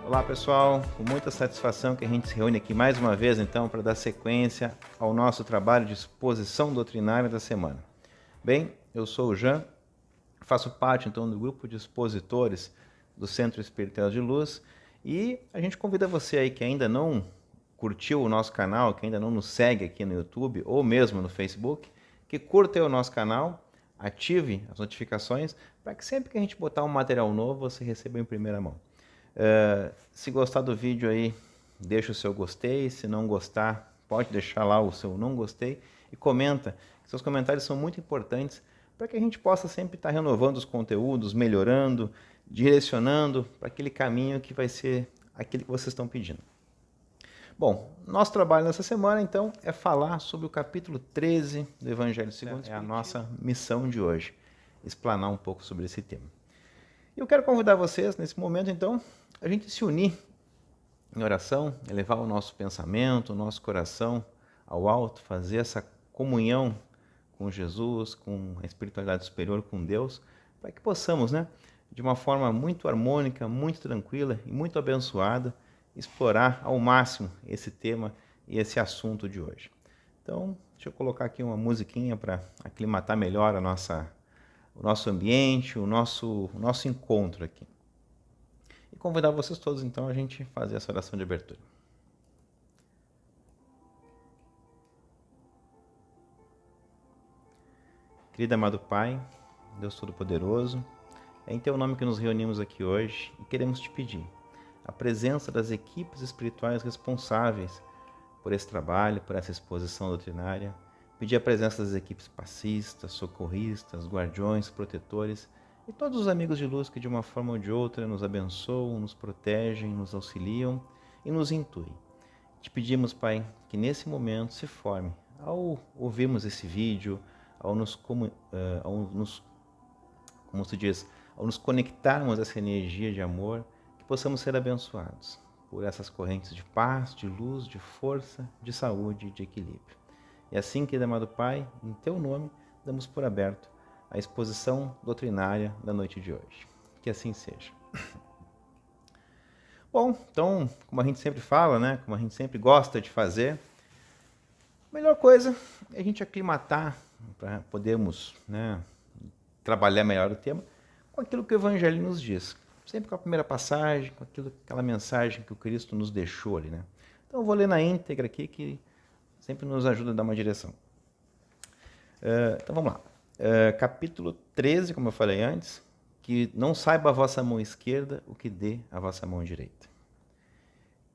Olá pessoal, com muita satisfação que a gente se reúne aqui mais uma vez então para dar sequência ao nosso trabalho de exposição doutrinária da semana. Bem, eu sou o Jean, faço parte então do grupo de expositores do Centro Espírita de Luz e a gente convida você aí que ainda não curtiu o nosso canal, que ainda não nos segue aqui no YouTube ou mesmo no Facebook, que curta o nosso canal, ative as notificações para que sempre que a gente botar um material novo você receba em primeira mão. Se gostar do vídeo aí, deixa o seu gostei, se não gostar, pode deixar lá o seu não gostei e comenta. Seus comentários são muito importantes para que a gente possa sempre estar renovando os conteúdos, melhorando, direcionando para aquele caminho que vai ser aquele que vocês estão pedindo. Bom, nosso trabalho nessa semana então é falar sobre o capítulo 13 do Evangelho segundo o Espiritismo. É a nossa missão de hoje, explanar um pouco sobre esse tema. E eu quero convidar vocês, nesse momento, então, a gente se unir em oração, elevar o nosso pensamento, o nosso coração ao alto, fazer essa comunhão com Jesus, com a espiritualidade superior, com Deus, para que possamos, de uma forma muito harmônica, muito tranquila e muito abençoada, explorar ao máximo esse tema e esse assunto de hoje. Então, deixa eu colocar aqui uma musiquinha para aclimatar melhor o nosso ambiente, o nosso encontro aqui. E convidar vocês todos, então, a gente fazer essa oração de abertura. Querido amado Pai, Deus Todo-Poderoso, é em Teu nome que nos reunimos aqui hoje e queremos Te pedir a presença das equipes espirituais responsáveis por esse trabalho, por essa exposição doutrinária, pedir a presença das equipes passistas, socorristas, guardiões, protetores e todos os amigos de luz que de uma forma ou de outra nos abençoam, nos protegem, nos auxiliam e nos intuem. Te pedimos, Pai, que nesse momento se forme, ao ouvirmos esse vídeo, ao nos conectarmos a essa energia de amor, que possamos ser abençoados por essas correntes de paz, de luz, de força, de saúde e de equilíbrio. E assim, querido amado Pai, em Teu nome, damos por aberto a exposição doutrinária da noite de hoje. Que assim seja. Bom, então, como a gente sempre fala, como a gente sempre gosta de fazer, a melhor coisa é a gente aclimatar para podermos trabalhar melhor o tema com aquilo que o Evangelho nos diz. Sempre com a primeira passagem, com aquela mensagem que o Cristo nos deixou ali. Então eu vou ler na íntegra aqui, que sempre nos ajuda a dar uma direção. Então vamos lá. Capítulo 13, como eu falei antes, que não saiba a vossa mão esquerda o que dê a vossa mão direita.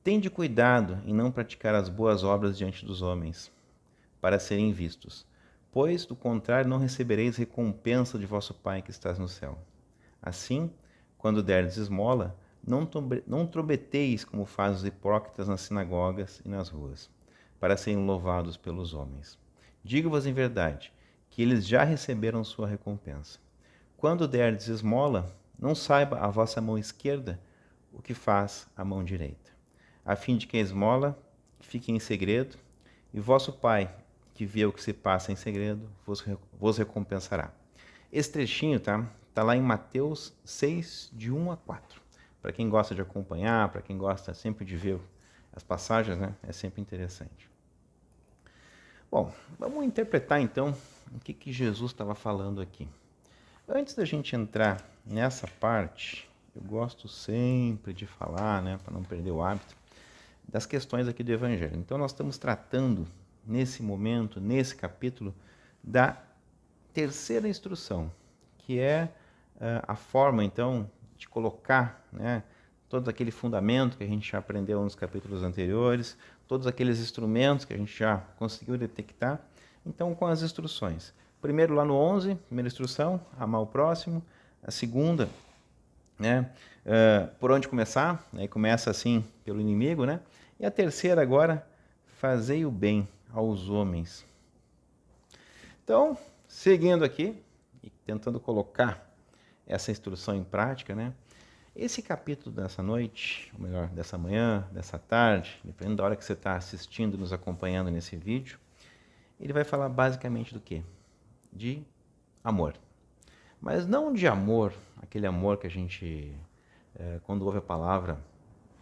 Tende cuidado em não praticar as boas obras diante dos homens, para serem vistos, pois, do contrário, não recebereis recompensa de vosso Pai que estás no céu. Assim, quando derdes esmola, não trombeteis como fazem os hipócritas nas sinagogas e nas ruas, para serem louvados pelos homens. Digo-vos em verdade, que eles já receberam sua recompensa. Quando derdes esmola, não saiba a vossa mão esquerda o que faz a mão direita, a fim de que a esmola fique em segredo, e vosso Pai, que vê o que se passa em segredo, vos recompensará. Esse trechinho tá lá em Mateus 6, de 1 a 4. Para quem gosta de acompanhar, para quem gosta sempre de ver as passagens, é sempre interessante. Bom, vamos interpretar então o que Jesus estava falando aqui. Antes da gente entrar nessa parte, eu gosto sempre de falar, para não perder o hábito, das questões aqui do Evangelho. Então nós estamos tratando, nesse momento, nesse capítulo, da terceira instrução, que é a forma, então, de colocar todo aquele fundamento que a gente já aprendeu nos capítulos anteriores, todos aqueles instrumentos que a gente já conseguiu detectar, então com as instruções. Primeiro lá no 11, primeira instrução, amar o próximo. A segunda, né, por onde começar? Aí começa assim pelo inimigo, né? E a terceira agora, fazei o bem aos homens. Então, seguindo aqui e tentando colocar essa instrução em prática, né? Esse capítulo dessa noite, ou melhor, dessa manhã, dessa tarde, dependendo da hora que você está assistindo, nos acompanhando nesse vídeo, ele vai falar basicamente do quê? De amor. Mas não de amor, aquele amor que a gente, quando ouve a palavra,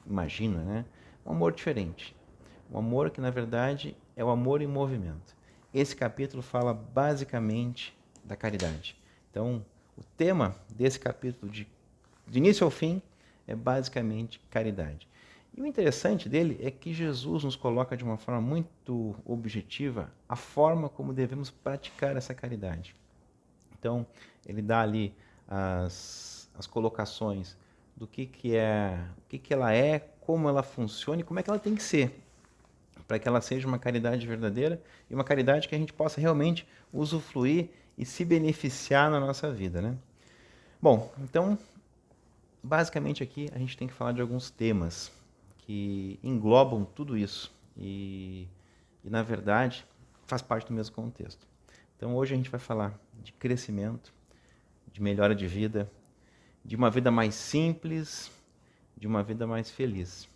imagina, né? Um amor diferente. Um amor que, na verdade, é o amor em movimento. Esse capítulo fala basicamente da caridade. Então, o tema desse capítulo, de início ao fim, é basicamente caridade. E o interessante dele é que Jesus nos coloca de uma forma muito objetiva a forma como devemos praticar essa caridade. Então, ele dá ali as colocações do que é, o que ela é, como ela funciona e como é que ela tem que ser, para que ela seja uma caridade verdadeira e uma caridade que a gente possa realmente usufruir e se beneficiar na nossa vida, né? Bom, então, basicamente aqui a gente tem que falar de alguns temas que englobam tudo isso e na verdade, faz parte do mesmo contexto. Então, hoje a gente vai falar de crescimento, de melhora de vida, de uma vida mais simples, de uma vida mais feliz.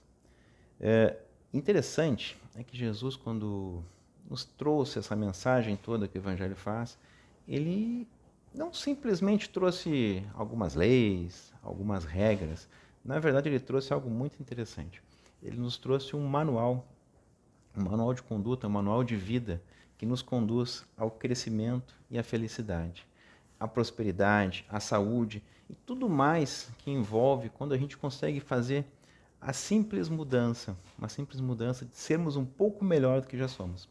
Interessante é que Jesus, quando nos trouxe essa mensagem toda que o Evangelho faz, ele não simplesmente trouxe algumas leis, algumas regras. Na verdade, ele trouxe algo muito interessante. Ele nos trouxe um manual de conduta, um manual de vida que nos conduz ao crescimento e à felicidade, à prosperidade, à saúde e tudo mais que envolve quando a gente consegue fazer a simples mudança, uma simples mudança de sermos um pouco melhor do que já somos.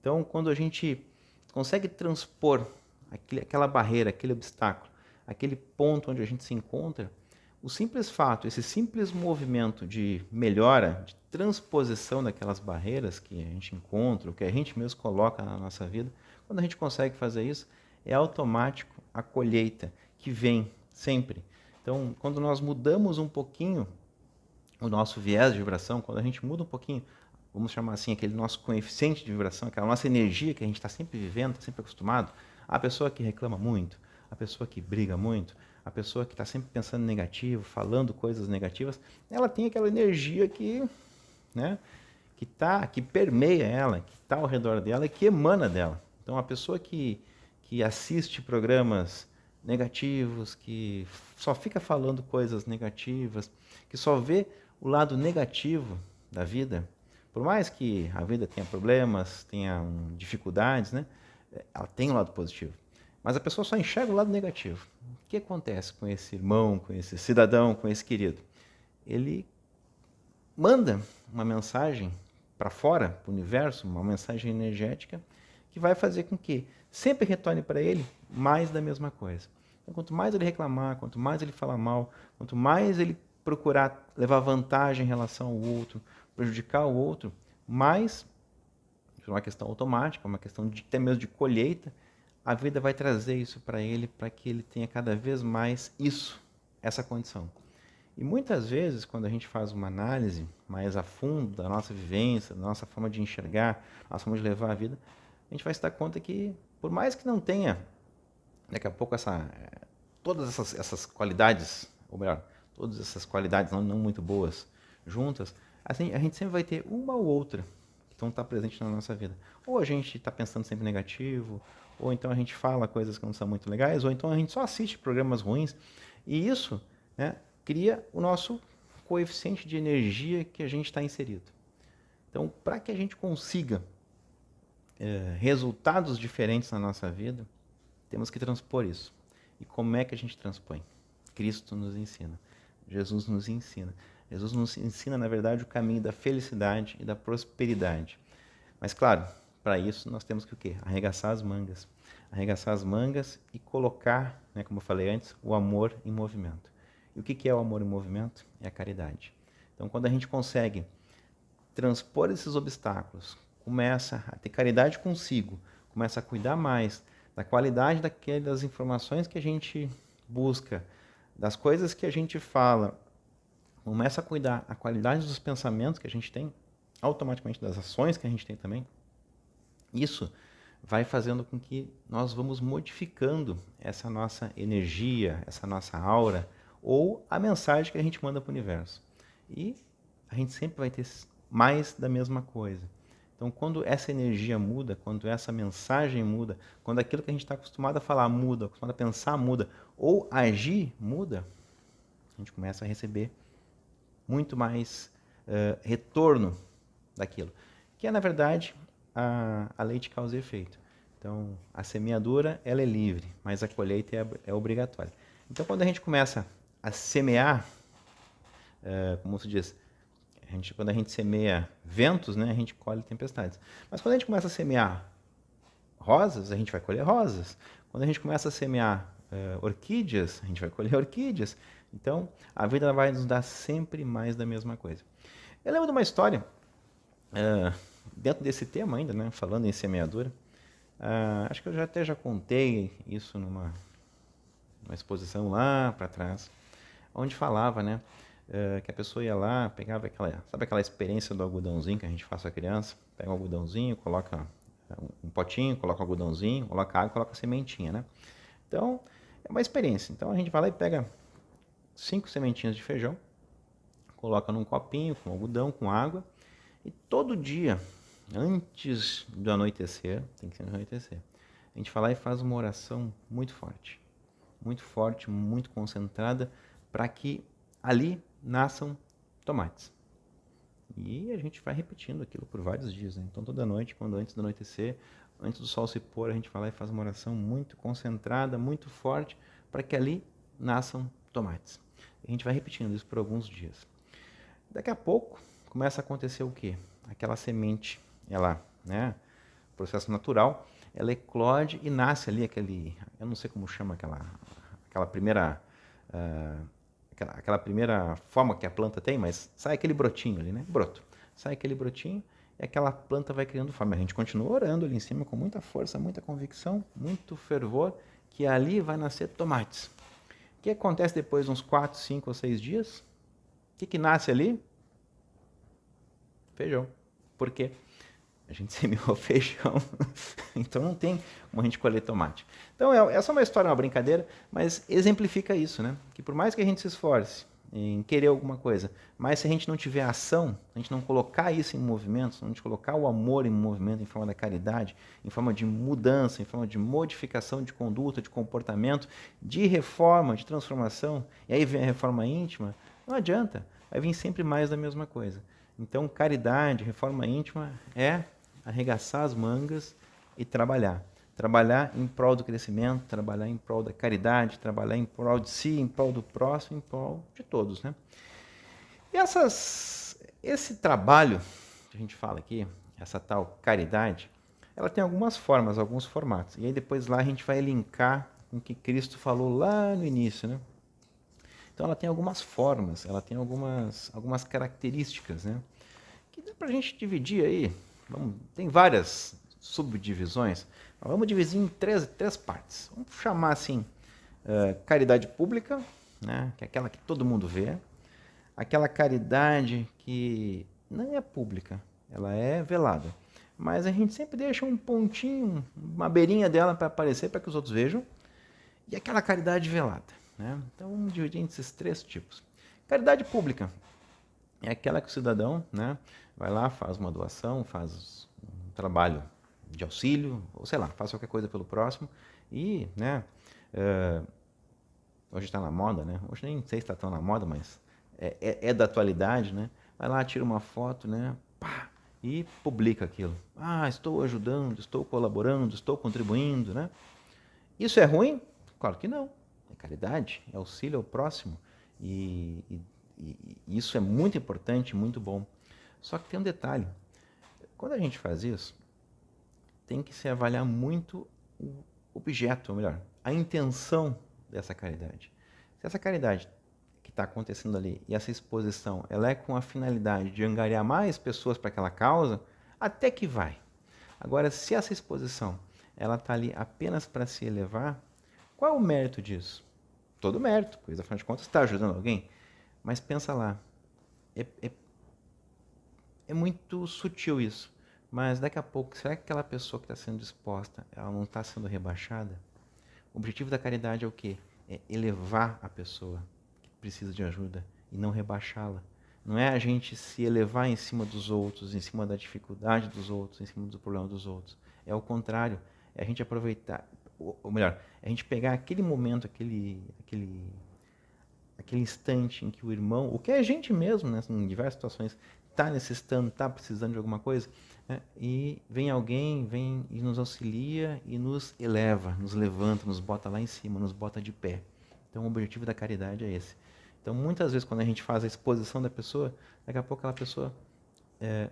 Então, quando a gente consegue transpor aquela barreira, aquele obstáculo, aquele ponto onde a gente se encontra, o simples fato, esse simples movimento de melhora, de transposição daquelas barreiras que a gente encontra, o que a gente mesmo coloca na nossa vida, quando a gente consegue fazer isso, é automático a colheita que vem sempre. Então, quando nós mudamos um pouquinho o nosso viés de vibração, quando a gente muda um pouquinho, vamos chamar assim, aquele nosso coeficiente de vibração, aquela nossa energia que a gente está sempre vivendo, está sempre acostumado, a pessoa que reclama muito, a pessoa que briga muito, a pessoa que está sempre pensando negativo, falando coisas negativas, ela tem aquela energia que, né, que permeia ela, que está ao redor dela e que emana dela. Então, a pessoa que assiste programas negativos, que só fica falando coisas negativas, que só vê o lado negativo da vida, por mais que a vida tenha problemas, tenha dificuldades, né, ela tem um lado positivo. Mas a pessoa só enxerga o lado negativo. O que acontece com esse irmão, com esse cidadão, com esse querido? Ele manda uma mensagem para fora, para o universo, uma mensagem energética, que vai fazer com que sempre retorne para ele mais da mesma coisa. Então, quanto mais ele reclamar, quanto mais ele falar mal, quanto mais ele procurar levar vantagem em relação ao outro, prejudicar o outro, mais, por uma questão automática, uma questão de, até mesmo de colheita, a vida vai trazer isso para ele, para que ele tenha cada vez mais isso, essa condição. E muitas vezes, quando a gente faz uma análise mais a fundo da nossa vivência, da nossa forma de enxergar, da nossa forma de levar a vida, a gente vai se dar conta que, por mais que não tenha, daqui a pouco, todas essas qualidades, ou melhor, todas essas qualidades não muito boas juntas, assim, a gente sempre vai ter uma ou outra que estão tá presente na nossa vida. Ou a gente está pensando sempre negativo, ou então a gente fala coisas que não são muito legais, ou então a gente só assiste programas ruins. E isso, né, cria o nosso coeficiente de energia que a gente está inserido. Então, para que a gente consiga resultados diferentes na nossa vida, temos que transpor isso. E como é que a gente transpõe? Cristo nos ensina. Jesus nos ensina. Jesus nos ensina, na verdade, o caminho da felicidade e da prosperidade. Mas, claro, para isso nós temos que o quê? Arregaçar as mangas. Arregaçar as mangas e colocar, né, como eu falei antes, o amor em movimento. E o que é o amor em movimento? É a caridade. Então, quando a gente consegue transpor esses obstáculos, começa a ter caridade consigo, começa a cuidar mais da qualidade daquelas informações que a gente busca, das coisas que a gente fala, começa a cuidar a qualidade dos pensamentos que a gente tem, automaticamente das ações que a gente tem também, isso vai fazendo com que nós vamos modificando essa nossa energia, essa nossa aura, ou a mensagem que a gente manda para o universo. E a gente sempre vai ter mais da mesma coisa. Então, quando essa energia muda, quando essa mensagem muda, quando aquilo que a gente está acostumado a falar muda, acostumado a pensar muda, ou agir muda, a gente começa a receber muito mais retorno daquilo. Que é, na verdade, a lei de causa e efeito. Então, a semeadura, ela é livre, mas a colheita é obrigatória. Então, quando a gente começa a semear, como se diz, quando a gente semeia ventos, né, a gente colhe tempestades. Mas quando a gente começa a semear rosas, a gente vai colher rosas. Quando a gente começa a semear orquídeas, a gente vai colher orquídeas. Então, a vida vai nos dar sempre mais da mesma coisa. Eu lembro de uma história, dentro desse tema ainda, né, falando em semeadura. Acho que eu já contei isso numa exposição lá para trás, onde falava, né, que a pessoa ia lá, pegava aquela experiência do algodãozinho que a gente faz com a criança, pega um algodãozinho, coloca um potinho, coloca um algodãozinho, coloca água, coloca a sementinha, né? Então, é uma experiência. Então, a gente vai lá e pega 5 sementinhas de feijão, coloca num copinho com algodão, com água, e todo dia, antes do anoitecer, tem que ser no anoitecer, a gente vai lá e faz uma oração muito forte, muito concentrada, para que ali nasçam tomates. E a gente vai repetindo aquilo por vários dias, né? Então, toda noite, antes do anoitecer, antes do sol se pôr, a gente vai lá e faz uma oração muito concentrada, muito forte, para que ali nasçam tomates. A gente vai repetindo isso por alguns dias. Daqui a pouco, começa a acontecer o quê? Aquela semente, ela, né, processo natural, ela eclode e nasce ali eu não sei como chama aquela primeira... aquela primeira forma que a planta tem, mas sai aquele brotinho ali, né? Broto. Sai aquele brotinho e aquela planta vai criando forma. A gente continua orando ali em cima com muita força, muita convicção, muito fervor, que ali vai nascer tomates. O que acontece depois de uns 4, 5 ou 6 dias? O que nasce ali? Feijão. Por quê? A gente semeou feijão, então não tem como a gente colher tomate. Então, essa é uma história, uma brincadeira, mas exemplifica isso, né? Que por mais que a gente se esforce em querer alguma coisa, mas se a gente não tiver ação, a gente não colocar isso em movimento, se a gente colocar o amor em movimento, em forma da caridade, em forma de mudança, em forma de modificação de conduta, de comportamento, de reforma, de transformação, e aí vem a reforma íntima, não adianta, vai vir sempre mais da mesma coisa. Então, caridade, reforma íntima é arregaçar as mangas e trabalhar. Trabalhar em prol do crescimento, trabalhar em prol da caridade, trabalhar em prol de si, em prol do próximo, em prol de todos, né? E esse trabalho que a gente fala aqui, essa tal caridade, ela tem algumas formas, alguns formatos. E aí depois lá a gente vai linkar com o que Cristo falou lá no início, né? Então ela tem algumas formas, ela tem algumas características, né? Que dá para a gente dividir aí. Tem várias subdivisões. Vamos dividir em três partes. Vamos chamar assim, caridade pública, né? Que é aquela que todo mundo vê. Aquela caridade que não é pública, ela é velada. Mas a gente sempre deixa um pontinho, uma beirinha dela para aparecer, para que os outros vejam. E aquela caridade velada, né? Então vamos dividir em esses 3 tipos. Caridade pública é aquela que o cidadão, né, vai lá, faz uma doação, faz um trabalho de auxílio, ou sei lá, faz qualquer coisa pelo próximo e, né, hoje está na moda, né? Hoje nem sei se está tão na moda, mas é da atualidade, né? Vai lá, tira uma foto, né, pá, e publica aquilo. Estou ajudando, estou colaborando, estou contribuindo, né? Isso é ruim? Claro que não. É caridade, é auxílio ao próximo e isso é muito importante, muito bom. Só que tem um detalhe. Quando a gente faz isso, tem que se avaliar muito o objeto, ou melhor, a intenção dessa caridade. Se essa caridade que está acontecendo ali e essa exposição, ela é com a finalidade de angariar mais pessoas para aquela causa, até que vai. Agora, se essa exposição ela está ali apenas para se elevar, qual é o mérito disso? todo mérito, pois afinal de contas está ajudando alguém. Mas pensa lá, é, é, é muito sutil isso. Mas daqui a pouco, será que aquela pessoa que está sendo disposta, ela não está sendo rebaixada? O objetivo da caridade é o quê? É elevar a pessoa que precisa de ajuda e não rebaixá-la. Não é a gente se elevar em cima dos outros, em cima da dificuldade dos outros, em cima do problema dos outros. É o contrário. É a gente aproveitar, ou melhor, é a gente pegar aquele momento, aquele instante em que o irmão, o que é a gente mesmo, né, em diversas situações, está necessitando, está precisando de alguma coisa, né, e vem alguém, vem e nos auxilia e nos eleva, nos levanta, nos bota lá em cima, nos bota de pé. Então o objetivo da caridade é esse. Então muitas vezes quando a gente faz a exposição da pessoa, daqui a pouco aquela pessoa,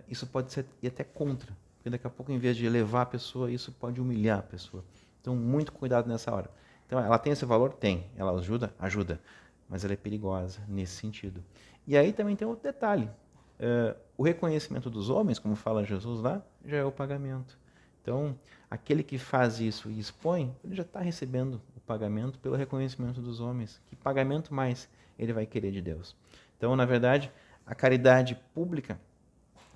isso pode ser ir até contra, porque daqui a pouco em vez de elevar a pessoa, isso pode humilhar a pessoa. Então muito cuidado nessa hora. Então ela tem esse valor? Tem. Ela ajuda? Ajuda. Mas ela é perigosa nesse sentido. E aí também tem outro detalhe. O reconhecimento dos homens, como fala Jesus lá, já é o pagamento. Então, aquele que faz isso e expõe, ele já está recebendo o pagamento pelo reconhecimento dos homens. Que pagamento mais ele vai querer de Deus? Então, na verdade, a caridade pública,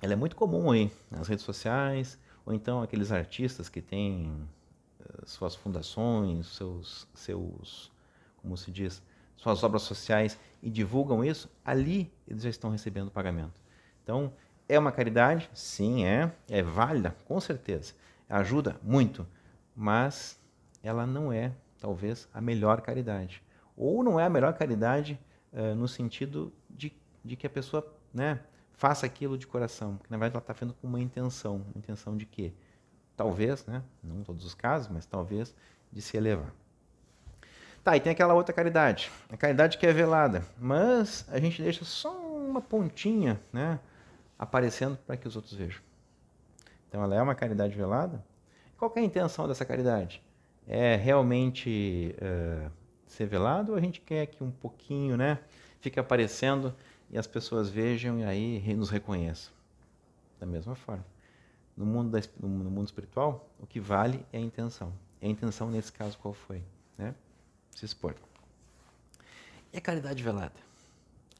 ela é muito comum aí nas redes sociais, ou então aqueles artistas que têm suas fundações, como se diz, suas obras sociais e divulgam isso, ali eles já estão recebendo pagamento. Então, é uma caridade? Sim, é válida, com certeza. Ajuda muito, mas ela não é, talvez, a melhor caridade. Ou não é a melhor caridade no sentido de que a pessoa, né, faça aquilo de coração, porque na verdade ela está fazendo com uma intenção de quê? Talvez, né, não em todos os casos, mas talvez de se elevar. Tá, e tem aquela outra caridade, a caridade que é velada, mas a gente deixa só uma pontinha, né, aparecendo para que os outros vejam. Então ela é uma caridade velada. Qual que é a intenção dessa caridade? É realmente ser velado ou a gente quer que um pouquinho, né, fique aparecendo e as pessoas vejam e aí nos reconheçam? Da mesma forma. No mundo espiritual, o que vale é a intenção. E a intenção, nesse caso, qual foi? Né? Se expor. E a caridade velada?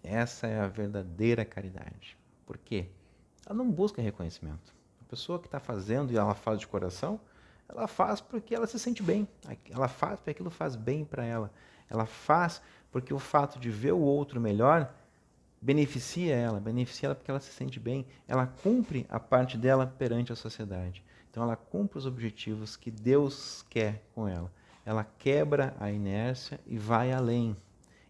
Essa é a verdadeira caridade. Por quê? Ela não busca reconhecimento. A pessoa que está fazendo e ela faz de coração, ela faz porque ela se sente bem. Ela faz porque aquilo faz bem para ela. Ela faz porque o fato de ver o outro melhor beneficia ela porque ela se sente bem, ela cumpre a parte dela perante a sociedade. Então ela cumpre os objetivos que Deus quer com ela. Ela quebra a inércia e vai além.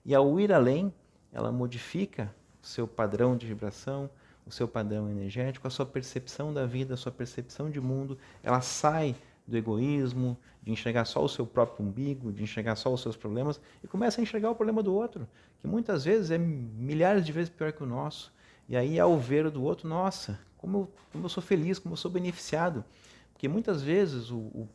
E ao ir além, ela modifica o seu padrão de vibração, o seu padrão energético, a sua percepção da vida, a sua percepção de mundo. Ela sai do egoísmo, de enxergar só o seu próprio umbigo, de enxergar só os seus problemas e começa a enxergar o problema do outro, que muitas vezes é milhares de vezes pior que o nosso. E aí, ao ver o do outro, nossa, como eu sou feliz, como eu sou beneficiado. Porque muitas vezes o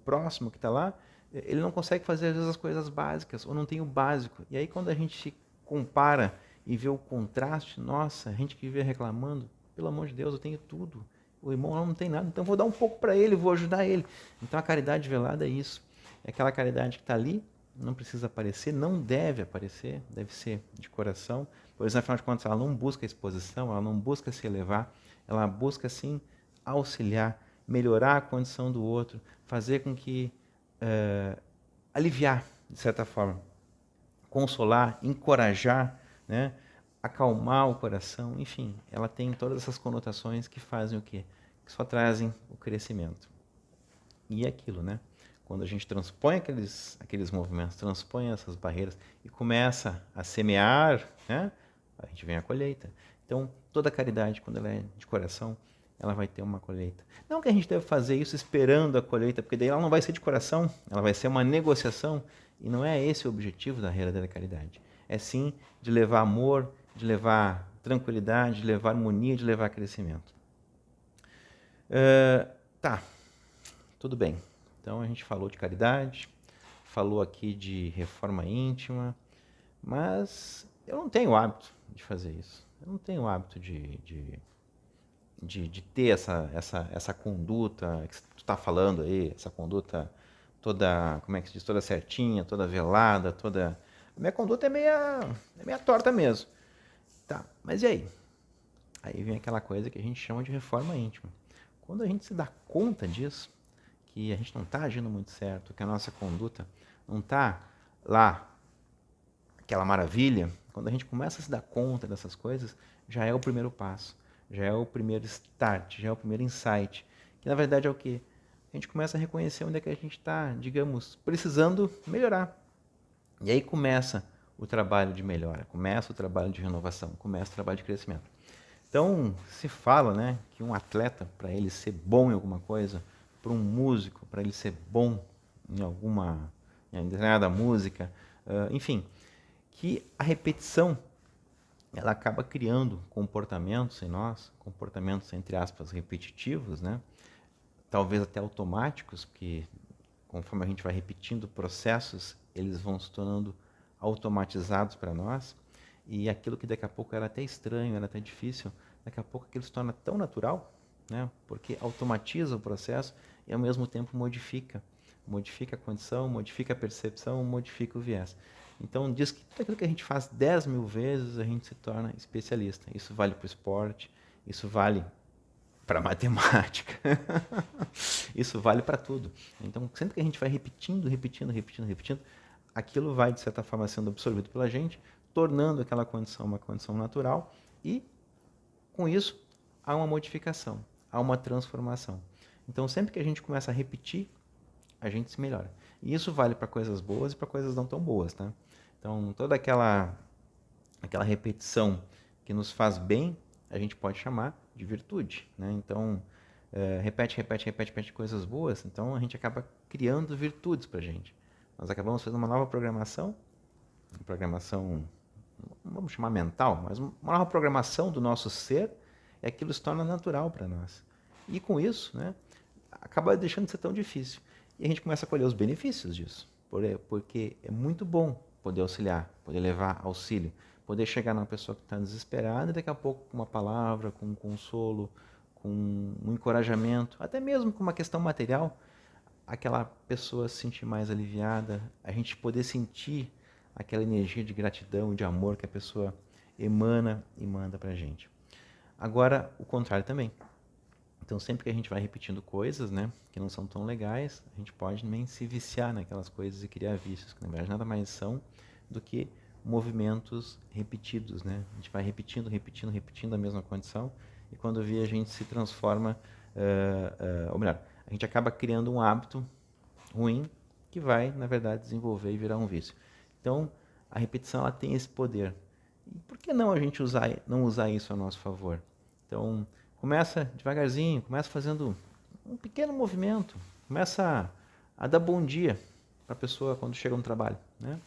próximo que está lá, ele não consegue fazer às vezes as coisas básicas, ou não tem o básico. E aí quando a gente se compara e vê o contraste, nossa, a gente que vive reclamando, pelo amor de Deus, eu tenho tudo. O irmão não tem nada, então vou dar um pouco para ele, vou ajudar ele. Então a caridade velada é isso. É aquela caridade que está ali, não precisa aparecer, não deve aparecer, deve ser de coração, pois afinal de contas ela não busca exposição, ela não busca se elevar, ela busca sim auxiliar, melhorar a condição do outro, fazer com que aliviar, de certa forma, consolar, encorajar, né? Acalmar o coração, enfim, ela tem todas essas conotações que fazem o quê? Que só trazem o crescimento. E é aquilo, né? Quando a gente transpõe aqueles movimentos, transpõe essas barreiras e começa a semear, né? A gente vem a colheita. Então, toda caridade, quando ela é de coração, ela vai ter uma colheita. Não que a gente deve fazer isso esperando a colheita, porque daí ela não vai ser de coração, ela vai ser uma negociação, e não é esse o objetivo da verdadeira caridade. É sim de levar amor, de levar tranquilidade, de levar harmonia, de levar crescimento. Tá, tudo bem. Então a gente falou de caridade, falou aqui de reforma íntima, mas eu não tenho hábito de fazer isso. Eu não tenho hábito de ter essa conduta que tu está falando aí, essa conduta toda, como é que se diz, toda certinha, toda velada, toda A minha conduta é meia torta mesmo. Tá, mas e aí? Aí vem aquela coisa que a gente chama de reforma íntima. Quando a gente se dá conta disso, que a gente não está agindo muito certo, que a nossa conduta não está lá, aquela maravilha, quando a gente começa a se dar conta dessas coisas, já é o primeiro passo, já é o primeiro start, já é o primeiro insight, que na verdade é o quê? A gente começa a reconhecer onde é que a gente está, digamos, precisando melhorar. E aí começa o trabalho de melhora, começa o trabalho de renovação, começa o trabalho de crescimento. Então, se fala, né, que um atleta, para ele ser bom em alguma coisa, para um músico, para ele ser bom em determinada música, enfim, que a repetição ela acaba criando comportamentos em nós, comportamentos entre aspas repetitivos, né? Talvez até automáticos, porque conforme a gente vai repetindo processos, eles vão se tornando automatizados para nós, e aquilo que daqui a pouco era até estranho, era até difícil, daqui a pouco aquilo se torna tão natural, né? Porque automatiza o processo e ao mesmo tempo modifica a condição, modifica a percepção, modifica o viés. Então diz que tudo aquilo que a gente faz 10 mil vezes, a gente se torna especialista. Isso vale para o esporte, isso vale para matemática, isso vale para tudo. Então, sempre que a gente vai repetindo, aquilo vai, de certa forma, sendo absorvido pela gente, tornando aquela condição uma condição natural e, com isso, há uma modificação, há uma transformação. Então, sempre que a gente começa a repetir, a gente se melhora. E isso vale para coisas boas e para coisas não tão boas, tá? Então, toda aquela repetição que nos faz bem, a gente pode chamar de virtude, né? Então, repete coisas boas, então a gente acaba criando virtudes para a gente. Nós acabamos fazendo uma nova programação, vamos chamar mental, mas uma nova programação do nosso ser, e aquilo se torna natural para nós. E com isso, né, acaba deixando de ser tão difícil. E a gente começa a colher os benefícios disso, porque é muito bom poder auxiliar, poder levar auxílio, poder chegar numa pessoa que está desesperada e daqui a pouco com uma palavra, com um consolo, com um encorajamento, até mesmo com uma questão material, aquela pessoa se sentir mais aliviada, a gente poder sentir aquela energia de gratidão, de amor que a pessoa emana e manda para a gente. Agora, o contrário também. Então, sempre que a gente vai repetindo coisas, né, que não são tão legais, a gente pode também se viciar naquelas coisas e criar vícios, que na verdade nada mais são do que movimentos repetidos, né? A gente vai repetindo a mesma condição e quando vê a gente se transforma, ou melhor, a gente acaba criando um hábito ruim que vai, na verdade, desenvolver e virar um vício. Então, a repetição ela tem esse poder. E por que não a gente não usar isso a nosso favor? Então, começa devagarzinho, começa fazendo um pequeno movimento, começa a dar bom dia para a pessoa quando chega no trabalho, né?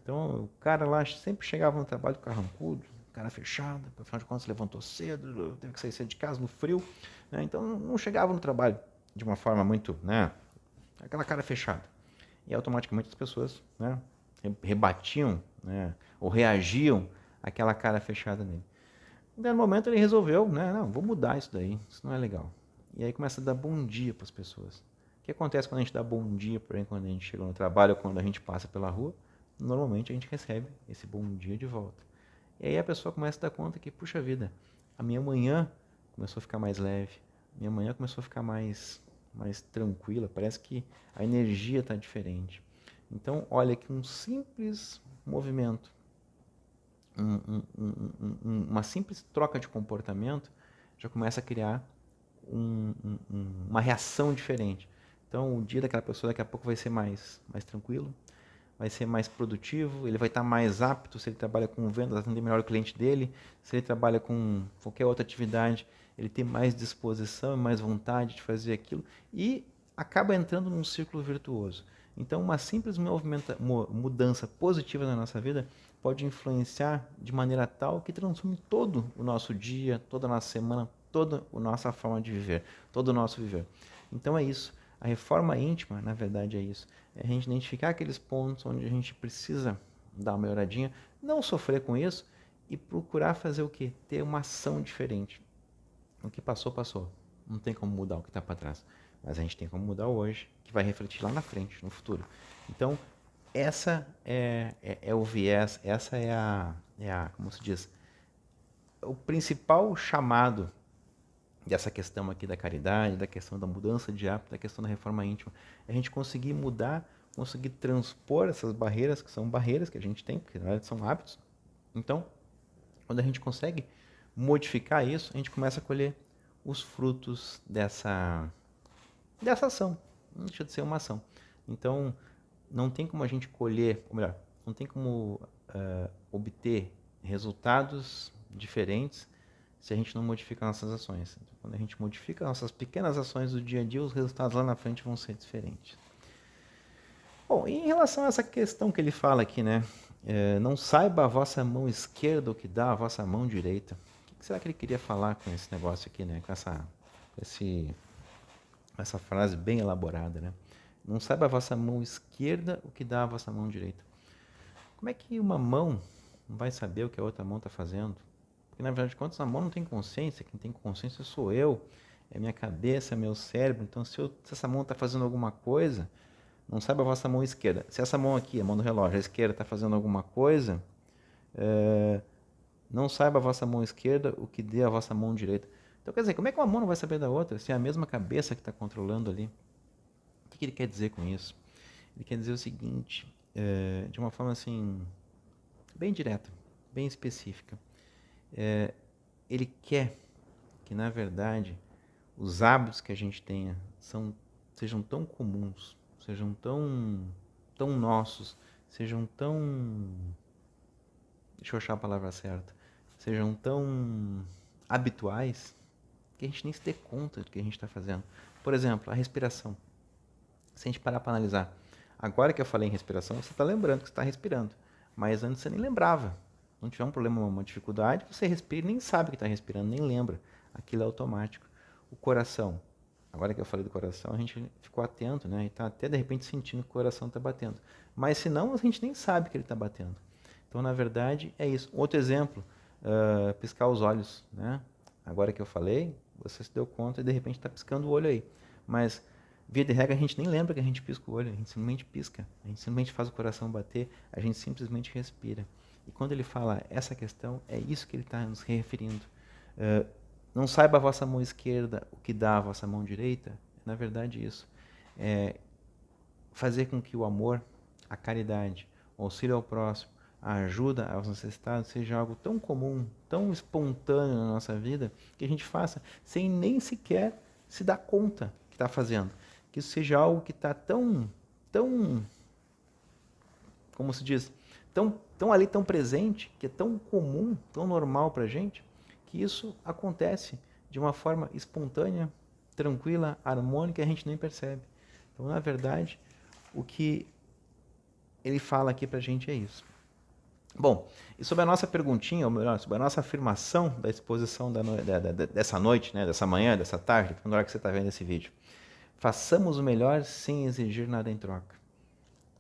Então, o cara lá sempre chegava no trabalho carrancudo, cara fechado, afinal de contas levantou cedo, teve que sair cedo de casa no frio, né? Então não chegava no trabalho de uma forma muito, né, aquela cara fechada. E automaticamente as pessoas, né, rebatiam, né, ou reagiam àquela cara fechada nele. Em dado momento ele resolveu, né, não, vou mudar isso daí, isso não é legal. E aí começa a dar bom dia para as pessoas. O que acontece quando a gente dá bom dia, porém, quando a gente chega no trabalho ou quando a gente passa pela rua? Normalmente a gente recebe esse bom dia de volta. E aí a pessoa começa a dar conta que, puxa vida, a minha manhã começou a ficar mais leve, minha manhã começou a ficar mais tranquila, parece que a energia está diferente. Então, olha que um simples movimento, uma simples troca de comportamento já começa a criar uma reação diferente. Então, o dia daquela pessoa daqui a pouco vai ser mais tranquilo, vai ser mais produtivo, ele vai estar mais apto se ele trabalha com vendas, atender melhor o cliente dele, se ele trabalha com qualquer outra atividade, ele tem mais disposição, mais vontade de fazer aquilo e acaba entrando num círculo virtuoso. Então, uma simples mudança positiva na nossa vida pode influenciar de maneira tal que transforme todo o nosso dia, toda a nossa semana, toda a nossa forma de viver, todo o nosso viver. Então é isso. A reforma íntima, na verdade, é isso. É a gente identificar aqueles pontos onde a gente precisa dar uma melhoradinha, não sofrer com isso e procurar fazer o quê? Ter uma ação diferente. O que passou, passou. Não tem como mudar o que está para trás. Mas a gente tem como mudar hoje, que vai refletir lá na frente, no futuro. Então, essa é o viés, essa como se diz, o principal chamado dessa questão aqui da caridade, da questão da mudança de hábito, da questão da reforma íntima. É a gente conseguir mudar, conseguir transpor essas barreiras, que são barreiras que a gente tem, porque na verdade são hábitos. Então, quando a gente consegue modificar isso, a gente começa a colher os frutos dessa ação. Não deixa de ser uma ação. Então, não tem como a gente colher, ou melhor, não tem como obter resultados diferentes se a gente não modifica nossas ações. Então, quando a gente modifica nossas pequenas ações do dia a dia, os resultados lá na frente vão ser diferentes. Bom, em relação a essa questão que ele fala aqui, né? Não saiba a vossa mão esquerda o que dá a vossa mão direita. O que será que ele queria falar com esse negócio aqui, né? Com essa frase bem elaborada, né? Não saiba a vossa mão esquerda o que dá a vossa mão direita. Como é que uma mão não vai saber o que a outra mão está fazendo? Porque, na verdade de contas, a mão não tem consciência. Quem tem consciência sou eu, é minha cabeça, é meu cérebro. Então, se essa mão está fazendo alguma coisa, não saiba a vossa mão esquerda. Se essa mão aqui, a mão do relógio, a esquerda está fazendo alguma coisa, não saiba a vossa mão esquerda o que dê a vossa mão direita. Então, quer dizer, como é que uma mão não vai saber da outra se é a mesma cabeça que está controlando ali? O que ele quer dizer com isso? Ele quer dizer o seguinte, de uma forma assim, bem direta, bem específica. Ele quer que, na verdade, os hábitos que a gente tenha sejam tão comuns, sejam tão nossos, sejam tão... Deixa eu achar a palavra certa. Sejam tão habituais que a gente nem se dê conta do que a gente está fazendo. Por exemplo, a respiração. Se a gente parar para analisar, agora que eu falei em respiração, você está lembrando que você está respirando. Mas antes você nem lembrava. Não tiver um problema, uma dificuldade, você respira e nem sabe que está respirando, nem lembra. Aquilo é automático. O coração. Agora que eu falei do coração, a gente ficou atento, né? E está até de repente sentindo que o coração está batendo. Mas se não, a gente nem sabe que ele está batendo. Então, na verdade, é isso. Outro exemplo, piscar os olhos, né? Agora que eu falei, você se deu conta e de repente está piscando o olho aí. Mas, via de regra, a gente nem lembra que a gente pisca o olho, a gente simplesmente pisca, a gente simplesmente faz o coração bater, a gente simplesmente respira. E quando ele fala essa questão, é isso que ele está nos referindo. Não saiba a vossa mão esquerda o que dá a vossa mão direita, é, na verdade isso. É fazer com que o amor, a caridade, o auxílio ao próximo, a ajuda aos necessitados seja algo tão comum, tão espontâneo na nossa vida, que a gente faça sem nem sequer se dar conta que está fazendo. Que isso seja algo que está tão, como se diz, tão ali, tão presente, que é tão comum, tão normal para a gente, que isso acontece de uma forma espontânea, tranquila, harmônica, e a gente nem percebe. Então, na verdade, o que ele fala aqui para a gente é isso. Bom, e sobre a nossa perguntinha, ou melhor, sobre a nossa afirmação da exposição dessa noite, né, dessa manhã, dessa tarde, na hora que você está vendo esse vídeo. Façamos o melhor sem exigir nada em troca.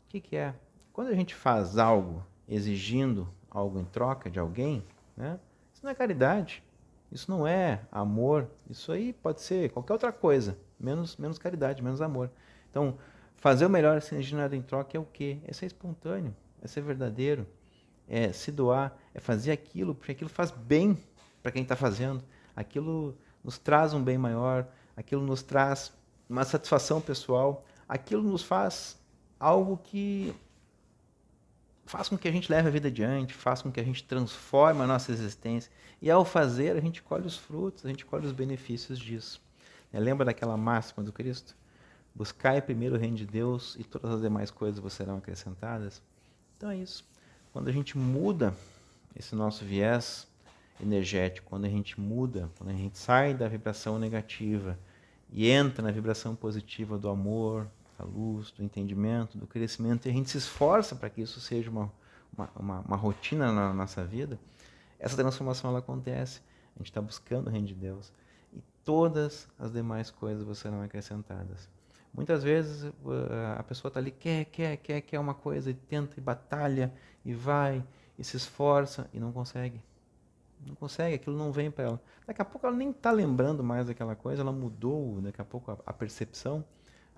O que é? Quando a gente faz algo exigindo algo em troca de alguém, né, isso não é caridade, isso não é amor, isso aí pode ser qualquer outra coisa, menos caridade, menos amor. Então, fazer o melhor sem exigir nada em troca é o quê? É ser espontâneo, é ser verdadeiro, é se doar, é fazer aquilo, porque aquilo faz bem para quem está fazendo, aquilo nos traz um bem maior, aquilo nos traz uma satisfação pessoal, aquilo nos faz algo que faz com que a gente leve a vida adiante, faz com que a gente transforme a nossa existência, e ao fazer a gente colhe os frutos, a gente colhe os benefícios disso. Lembra daquela máxima do Cristo? Buscai primeiro o reino de Deus e todas as demais coisas vos serão acrescentadas. Então é isso. Quando a gente muda esse nosso viés energético, quando a gente muda, quando a gente sai da vibração negativa e entra na vibração positiva do amor, da luz, do entendimento, do crescimento, e a gente se esforça para que isso seja uma rotina na nossa vida, essa transformação ela acontece. A gente está buscando o reino de Deus e todas as demais coisas serão acrescentadas. Muitas vezes a pessoa está ali, quer uma coisa, e tenta, e batalha, e vai, e se esforça, e não consegue. Não consegue, aquilo não vem para ela. Daqui a pouco ela nem está lembrando mais daquela coisa, ela mudou, daqui a pouco, a percepção,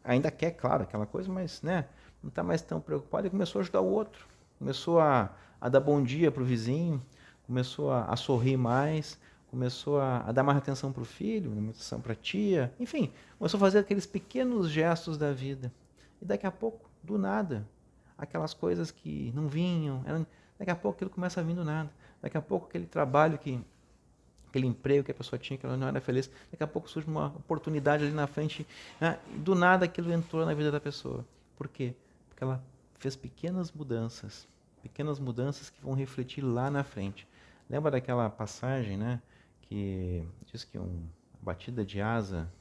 ainda quer, claro, aquela coisa, mas né, não está mais tão preocupado e começou a ajudar o outro. Começou a dar bom dia para o vizinho, começou a sorrir mais, começou a dar mais atenção para o filho, mais atenção para a tia, enfim, começou a fazer aqueles pequenos gestos da vida. E daqui a pouco, do nada, aquelas coisas que não vinham, daqui a pouco aquilo começa a vir do nada. Daqui a pouco aquele trabalho aquele emprego que a pessoa tinha, que ela não era feliz, daqui a pouco surge uma oportunidade ali na frente, né? E do nada aquilo entrou na vida da pessoa. Por quê? Porque ela fez pequenas mudanças que vão refletir lá na frente. Lembra daquela passagem, né, que diz que uma batida de asa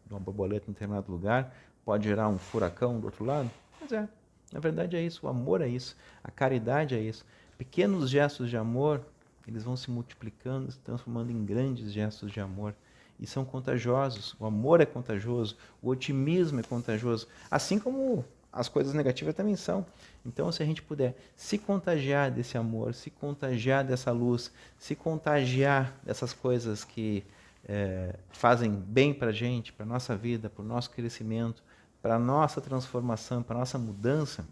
de uma borboleta em determinado lugar pode gerar um furacão do outro lado? Pois é, na verdade é isso, o amor é isso, a caridade é isso. Pequenos gestos de amor, eles vão se multiplicando, se transformando em grandes gestos de amor. E são contagiosos. O amor é contagioso, o otimismo é contagioso, assim como as coisas negativas também são. Então, se a gente puder se contagiar desse amor, se contagiar dessa luz, se contagiar dessas coisas que fazem bem para a gente, para a nossa vida, para o nosso crescimento, para a nossa transformação, para a nossa mudança,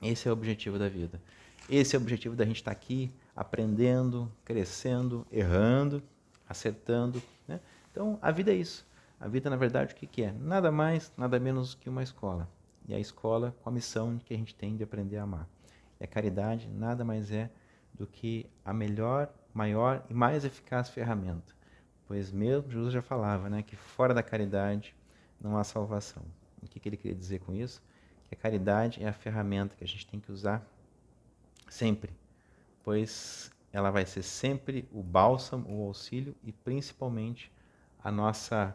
esse é o objetivo da vida. Esse é o objetivo da gente estar aqui, aprendendo, crescendo, errando, acertando, né? Então, a vida é isso. A vida, na verdade, o que é? Nada mais, nada menos que uma escola. E a escola com a missão que a gente tem de aprender a amar. E a caridade nada mais é do que a melhor, maior e mais eficaz ferramenta. Pois mesmo Jesus já falava, né, que fora da caridade não há salvação. O que ele queria dizer com isso? Que a caridade é a ferramenta que a gente tem que usar sempre, pois ela vai ser sempre o bálsamo, o auxílio e principalmente a nossa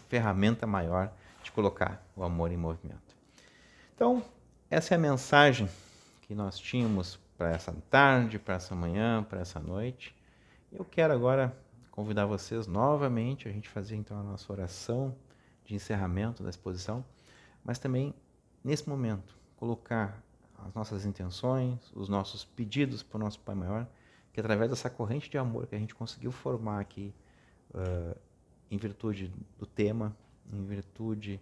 ferramenta maior de colocar o amor em movimento. Então, essa é a mensagem que nós tínhamos para essa tarde, para essa manhã, para essa noite. Eu quero agora convidar vocês novamente a gente fazer então a nossa oração de encerramento da exposição, mas também nesse momento colocar as nossas intenções, os nossos pedidos para o nosso Pai Maior, que através dessa corrente de amor que a gente conseguiu formar aqui, em virtude do tema, em virtude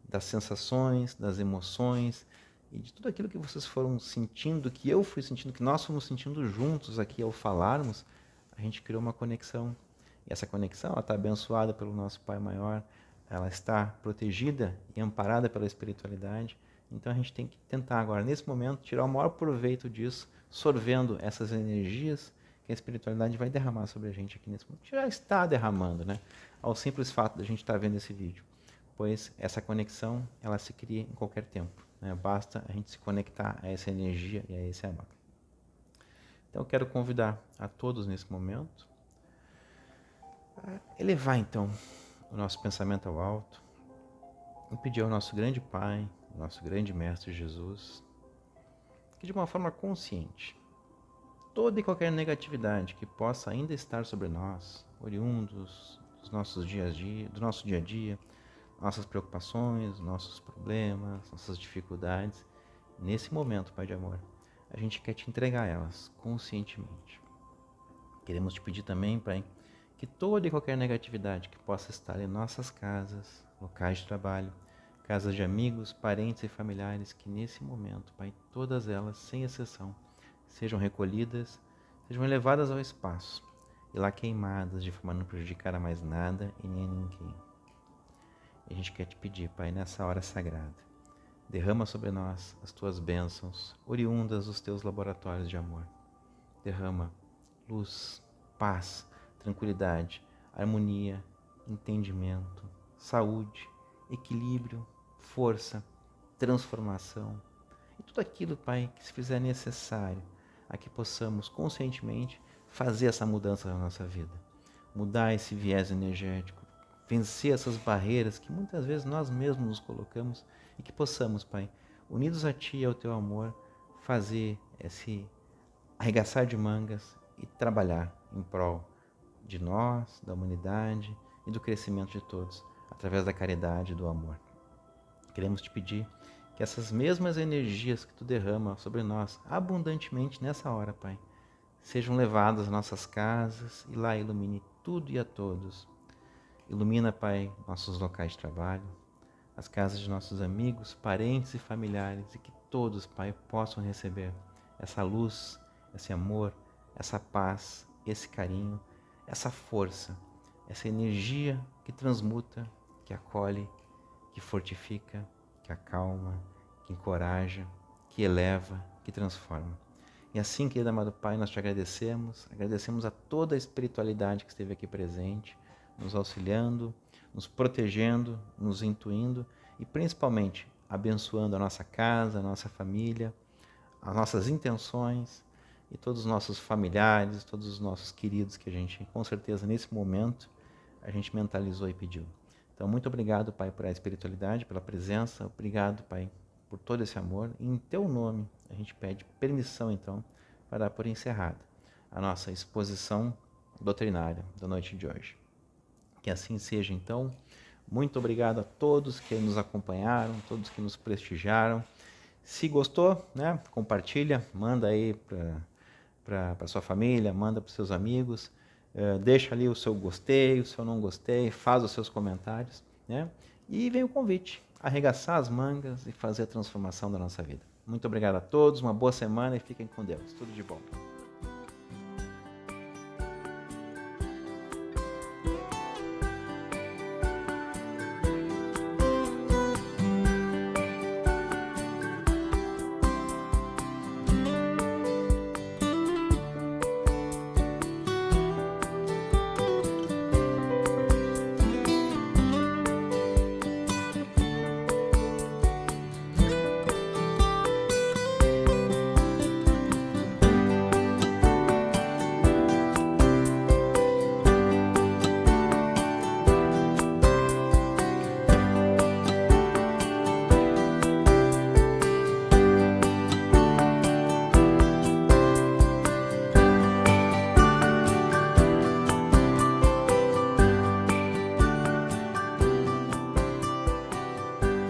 das sensações, das emoções e de tudo aquilo que vocês foram sentindo, que eu fui sentindo, que nós fomos sentindo juntos aqui ao falarmos, a gente criou uma conexão. E essa conexão está abençoada pelo nosso Pai Maior, ela está protegida e amparada pela espiritualidade. Então a gente tem que tentar agora, nesse momento, tirar o maior proveito disso, sorvendo essas energias que a espiritualidade vai derramar sobre a gente aqui nesse momento. Já está derramando, né? Ao simples fato de a gente estar vendo esse vídeo. Pois essa conexão, ela se cria em qualquer tempo, né? Basta a gente se conectar a essa energia e a esse amor. Então eu quero convidar a todos nesse momento a elevar então o nosso pensamento ao alto e pedir ao nosso grande Pai, nosso grande Mestre Jesus, que de uma forma consciente, toda e qualquer negatividade que possa ainda estar sobre nós, oriundos dos nossos dias a dia, do nosso dia a dia, nossas preocupações, nossos problemas, nossas dificuldades, nesse momento, Pai de amor, a gente quer te entregar elas conscientemente. Queremos te pedir também, Pai, que toda e qualquer negatividade que possa estar em nossas casas, locais de trabalho, casas de amigos, parentes e familiares, que nesse momento, Pai, todas elas, sem exceção, sejam recolhidas, sejam levadas ao espaço e lá queimadas de forma a não prejudicar a mais nada e nem a ninguém. E a gente quer te pedir, Pai, nessa hora sagrada, derrama sobre nós as tuas bênçãos, oriundas dos teus laboratórios de amor. Derrama luz, paz, tranquilidade, harmonia, entendimento, saúde, equilíbrio, força, transformação e tudo aquilo, Pai, que se fizer necessário a que possamos conscientemente fazer essa mudança na nossa vida, mudar esse viés energético, vencer essas barreiras que muitas vezes nós mesmos nos colocamos e que possamos, Pai, unidos a Ti e ao Teu amor, fazer esse arregaçar de mangas e trabalhar em prol de nós, da humanidade e do crescimento de todos, através da caridade e do amor. Queremos te pedir que essas mesmas energias que Tu derrama sobre nós abundantemente nessa hora, Pai, sejam levadas às nossas casas e lá ilumine tudo e a todos. Ilumina, Pai, nossos locais de trabalho, as casas de nossos amigos, parentes e familiares, e que todos, Pai, possam receber essa luz, esse amor, essa paz, esse carinho, essa força, essa energia que transmuta, que acolhe, que fortifica, que acalma, que encoraja, que eleva, que transforma. E assim, querido amado Pai, nós te agradecemos a toda a espiritualidade que esteve aqui presente, nos auxiliando, nos protegendo, nos intuindo e principalmente abençoando a nossa casa, a nossa família, as nossas intenções e todos os nossos familiares, todos os nossos queridos que a gente, com certeza, nesse momento, a gente mentalizou e pediu. Então, muito obrigado, Pai, por a espiritualidade, pela presença. Obrigado, Pai, por todo esse amor. E em Teu nome, a gente pede permissão, então, para dar por encerrada a nossa exposição doutrinária da noite de hoje. Que assim seja, então. Muito obrigado a todos que nos acompanharam, todos que nos prestigiaram. Se gostou, né, compartilha, manda aí para sua família, manda para os seus amigos, deixa ali o seu gostei, o seu não gostei, faz os seus comentários, né? E vem o convite, arregaçar as mangas e fazer a transformação da nossa vida. Muito obrigado a todos, uma boa semana e fiquem com Deus. Tudo de bom.